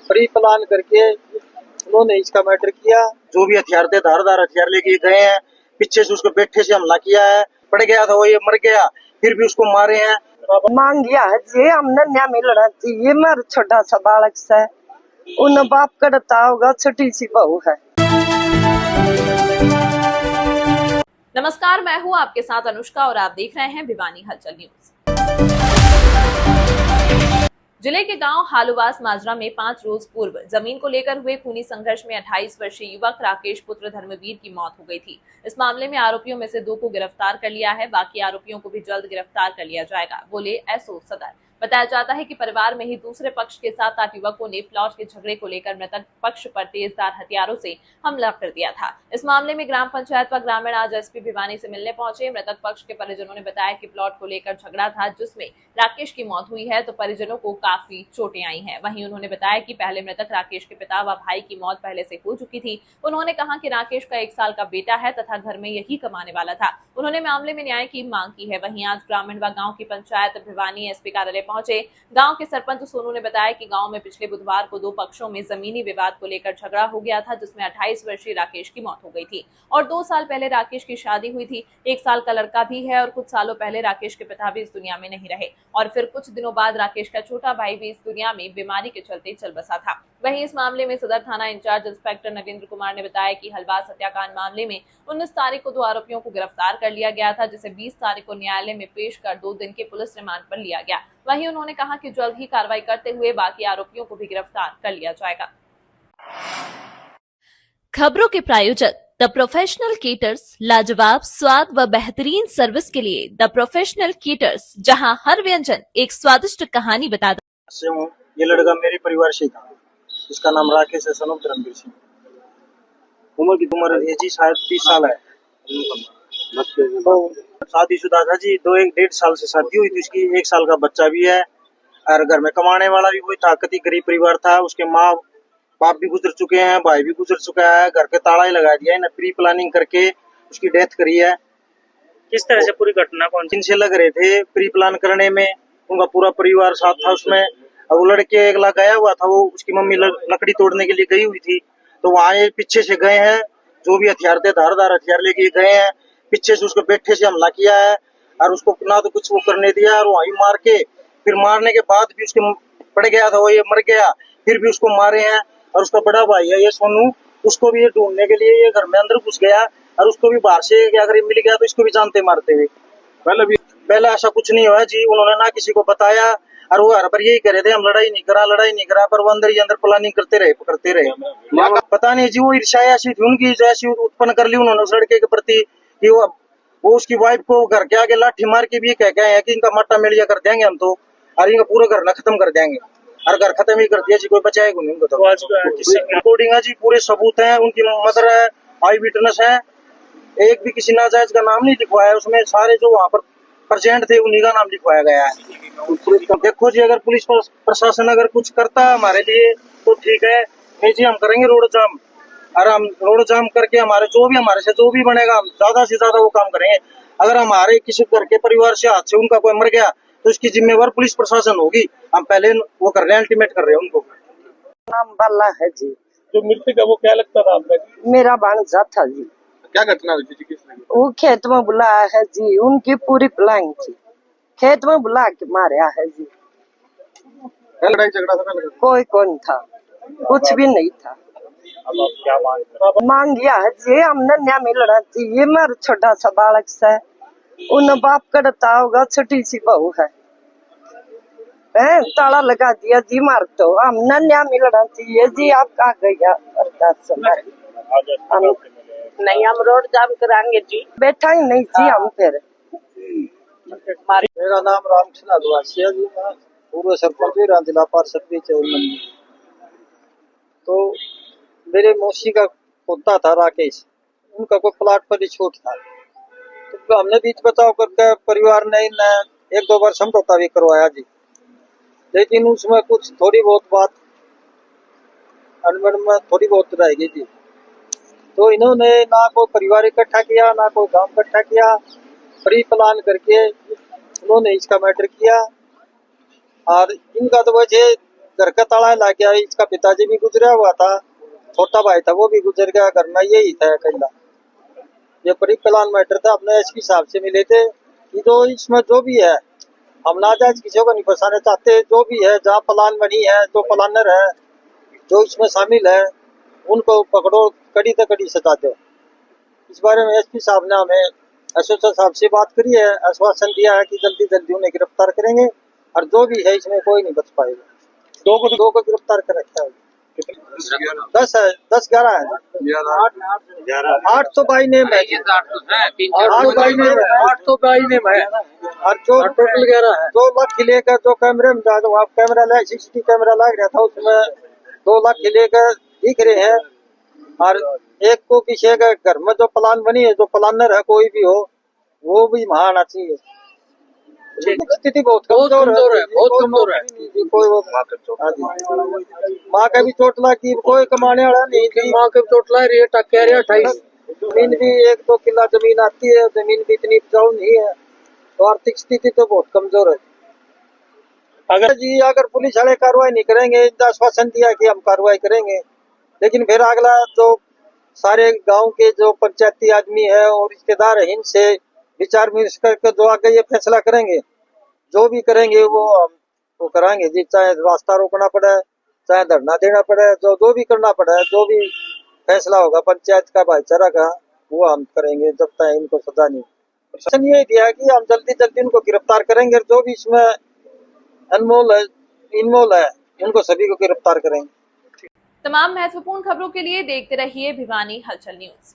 Pre plan करके उन्होंने इसका मैटर किया। जो भी हथियार थे, धारदार हथियार लेके गए हैं, पीछे से उसको बैठे से हमला किया है। पड़ गया था वो, ये मर गया, फिर भी उसको मारे हैं। मांग गया है जी हमने न्याय मिलना चाहिए। मेरा छोटा सा बालक से उन बाप करता होगा, छोटी सी बहू है। नमस्कार, मैं हूं आपके साथ अनुष्का और आप देख रहे हैं भिवानी हलचल न्यूज। जिले के गांव हालुवास माजरा में 5 रोज पूर्व जमीन को लेकर हुए खूनी संघर्ष में 28 वर्षीय युवक राकेश पुत्र धर्मवीर की मौत हो गई थी। इस मामले में आरोपियों में से 2 को गिरफ्तार कर लिया है, बाकी आरोपियों को भी जल्द गिरफ्तार कर लिया जाएगा, बोले एसओ सदर। बताया जाता है कि परिवार में ही दूसरे पक्ष के 7-8 युवकों ने प्लॉट के झगड़े को लेकर मृतक पक्ष पर तेजधार हथियारों से हमला कर दिया था। इस मामले में ग्राम पंचायत व ग्रामीण आज एसपी भिवानी से मिलने पहुंचे। मृतक पक्ष के परिजनों ने बताया कि प्लॉट को लेकर झगड़ा था जिसमें राकेश की मौत हुई है, तो परिजनों को काफी चोटें आई हैं। वहीं उन्होंने बताया कि पहले मृतक राकेश के पिता व भाई की मौत पहले से हो चुकी थी। उन्होंने कहा कि राकेश का 1 साल का बेटा है तथा घर में यही कमाने वाला था। उन्होंने मामले में न्याय की मांग की है। वहीं आज ग्रामीण व गाँव की पंचायत भिवानी एसपी कार्यालय पहुंचे। गांव के सरपंच सोनू ने बताया कि गांव में पिछले बुधवार को 2 पक्षों में जमीनी विवाद को लेकर झगड़ा हो गया था, जिसमें 28 वर्षीय राकेश की मौत हो गई थी और 2 साल पहले राकेश की शादी हुई थी। 1 साल का लड़का भी है और कुछ सालों पहले राकेश के पिता भी इस दुनिया में नहीं रहे और फिर कुछ दिनों बाद राकेश का छोटा भाई भी इस दुनिया में बीमारी के चलते चल बसा था। वहीं इस मामले में सदर थाना इंचार्ज इंस्पेक्टर नरेंद्र कुमार ने बताया कि हलवास हत्याकांड मामले में 19 तारीख को 2 आरोपियों को गिरफ्तार कर लिया गया था, जिसे 20 तारीख को न्यायालय में पेश कर 2 दिन के पुलिस रिमांड पर लिया गया। वहीं उन्होंने कहा कि जल्द ही कार्रवाई करते हुए बाकी आरोपियों को भी गिरफ्तार कर लिया जाएगा। खबरों के प्रायोजक द प्रोफेशनल केटर्स, लाजवाब स्वाद व बेहतरीन सर्विस के लिए द प्रोफेशनल केटर्स, जहां हर व्यंजन एक स्वादिष्ट कहानी बताता है। ये लड़का मेरे परिवार से था, इसका नाम राकेश है, सनोप धर्मवीर सिंह। उम्र ये जी शायद 30 साल है। तो शादीशुदा था जी, 2-1-1.5 साल से शादी हुई थी उसकी। 1 साल का बच्चा भी है और घर में कमाने वाला भी वही था। कति गरीब परिवार था। उसके माँ बाप भी गुजर चुके हैं, भाई भी गुजर चुका है। घर के ताला ही लगा दिया है, प्री प्लानिंग करके उसकी डेथ करी है। किस तरह से पूरी घटना कौन से लग रहे थे प्री प्लान करने में, उनका पूरा परिवार साथ था उसमें। और वो लड़के अगला गया हुआ था, वो उसकी मम्मी लकड़ी तोड़ने के लिए गई हुई थी, तो वहाँ पीछे से गए हैं, जो भी हथियार थे धारदार हथियार लेके गए हैं, पीछे से उसको बैठे से हमला किया है और उसको ना तो कुछ वो करने दिया और वहीं मार के, फिर मारने के बाद भी उसके पड़ गया था वो, ये मर गया, फिर भी उसको मारे हैं। और उसका बड़ा भाई है ये सोनू, उसको भी ये ढूंढने के लिए ये घर में अंदर घुस गया और उसको भी बाहर से अगर मिल गया तो इसको भी जानते मारते हुए। पहले ऐसा कुछ नहीं हुआ जी, उन्होंने ना किसी को बताया और वो हर बार यही कह रहे थे हम लड़ाई नहीं करा, पर वो अंदर ही अंदर प्लानिंग करते रहे। पता नहीं जी, वो ईर्ष्या ऐसी थी उनकी, ऐसी उत्पन्न कर ली उन्होंने उस लड़के के प्रति कि वो उसकी वाइफ को घर के आगे लाठी मार के भी कह गए हैं कि इनका मट्टा मेलिया कर देंगे हम तो, और इनका पूरा घर न खत्म कर देंगे। और घर खत्म ही कर दिया जी, कोई बचाएगा नहीं उनको। तो रिकॉर्डिंग है जी, पूरे सबूत हैं, उनकी मदर है, आई विटनेस है, एक भी किसी नाजायज का नाम नहीं लिखवाया उसमें। सारे जो वहाँ पर प्रेजेंट थे उन्हीं का नाम लिखवाया गया है। देखो जी, अगर पुलिस प्रशासन अगर कुछ करता है हमारे लिए तो ठीक है, नहीं जी हम करेंगे रोड जाम। और हम रोड जाम करके हमारे से जो भी बनेगा हम ज्यादा से ज्यादा वो काम करेंगे। अगर हमारे किसी घर के परिवार से हाथ से उनका कोई मर गया तो इसकी जिम्मेवार पुलिस प्रशासन होगी। हम पहले वो कर रहे हैं, अल्टीमेट कर रहे हैं उनको। नाम बाला है जी। जो मृतक है वो क्या लगता था आपका? मेरा भांजा था जी। क्या घटना हुई थी? वो खेत में बुलाया है जी, उनकी पूरी प्लानिंग थी, खेत में बुला के मारा है जी। लड़ाई झगड़ा था? कोई कौन था, कुछ भी नहीं था। अब आप क्या मांग गया है जी हमने न्याय मिलना चाहिए। मेरा छोटा सा बालक से उन बाप करता होगा, छोटी सी बहू है, ताला लगा दिया जी, मार तो हमने न्याय मिलना चाहिए जी। आप कहा गया नहीं, हम रोड जाम कराएंगे जी, बैठा ही नहीं जी हम। फिर मेरा नाम रामकृष्ण आदिवासी है जी, मैं पूर्व सरपंच भी रहा, जिला पार्षद भी चेयरमैन। तो मेरे मौसी का पोता था राकेश, उनका कोई प्लाट पर ही छूट था, तो हमने बीच बचाव करके परिवार ने 1-2 बार समझौता भी करवाया जी, लेकिन उसमें कुछ थोड़ी बहुत बात अनबन में थोड़ी बहुत रहेगी जी। तो इन्होंने ना कोई परिवार इकट्ठा किया, ना कोई गांव इकट्ठा किया, प्री प्लान करके उन्होंने इसका मैटर किया। और इनका तो वजह घर का ताला लग गया। इसका पिताजी भी गुजरा हुआ था, छोटा भाई था वो भी गुजर गया, घर में यही था अकेला। ये प्री प्लान मैटर था। अपने एसपी साहब से मिले थे कि जो इसमें जो भी है, हम नाजायज किसी को नहीं फंसाना चाहते। जो भी है, जहाँ प्लान बनी है, जो प्लानर है, जो इसमें शामिल है, उनको पकड़ो, कड़ी से कड़ी सजा दो। इस बारे में एसपी साहब ने हमें एसओ साहब से बात करी है, आश्वासन दिया है कि जल्दी जल्दी उन्हें गिरफ्तार करेंगे और जो भी है इसमें कोई नहीं बच पाएगा। दो को गिरफ्तार कर रखा है। 10 है, 10-11 है, 8 तो बाई नेम है, 8 बाई नेम है और जो टोटल 11 है। 2 लाख की लेकर जो कैमरे में वहाँ कैमरा लगा, सीसीटीवी कैमरा लग रहा था, उसमें 2 लाख की लेकर दिख रहे हैं। और एक को किसी का घर में जो प्लान बनी है, जो प्लानर है कोई भी हो, वो भी वहाँ आना चाहिए। स्थिति बहुत कमजोर है, बहुत कमजोर है। कोई माँ का भी चोट लगी, कोई कमाने वाला नहीं थी। माँ का चोट लग रही है, 28 जमीन भी 1-2 किला जमीन आती है, जमीन भी इतनी उपजाऊ नहीं है, तो आर्थिक स्थिति तो बहुत कमजोर है। अगर पुलिस वाले कार्रवाई नहीं करेंगे, आश्वासन दिया कि हम कार्रवाई करेंगे, लेकिन फिर अगला जो सारे गांव के जो पंचायती आदमी है और रिश्तेदार है, इनसे विचार विमर्श करके जो आगे ये फैसला करेंगे, जो भी करेंगे वो कराएंगे जी। चाहे रास्ता रोकना पड़े, चाहे धरना देना पड़े, जो भी करना पड़े, जो भी फैसला होगा पंचायत का, भाईचारा का, वो हम करेंगे जब तक इनको सजा नहीं। प्रशासन ये दिया कि हम जल्दी जल्दी उनको गिरफ्तार करेंगे, जो भी इसमें अनमोल है, इनमोल है, उनको सभी को गिरफ्तार करेंगे। तमाम महत्वपूर्ण खबरों के लिए देखते रहिए भिवानी हलचल न्यूज।